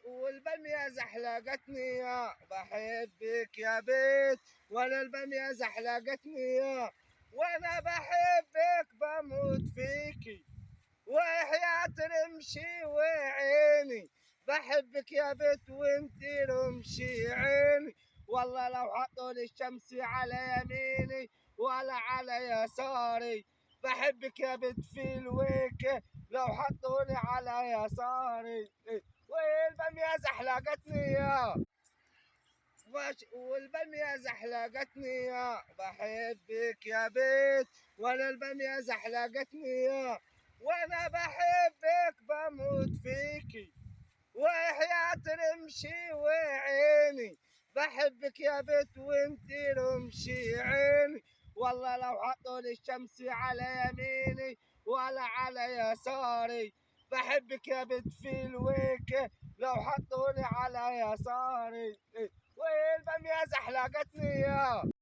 والبامية زحلقتني يا بحبك يا بيت، وانا البامية زحلقتني يا وانا بحبك بموت فيكي، وحياة رمشي وعيني بحبك يا بيت وانتي رمشي عيني، والله لو حطولي الشمس على يميني ولا على يساري بحبك يا بيت في الويكة لو حطوني على يساري. والبامية زحلقتني يا والبامية زحلقتني يا بحبك يا بيت، وانا البامية زحلقتني يا وانا بحبك بموت فيكي، وحياة رمشي وعيني بحبك يا بيت وانتي رمشي عيني، والله لو حطولي الشمس على يميني ولا على يساري بحبك يا بيت في الويكة لو حطوني على يساري. والبامية زحلقتني يا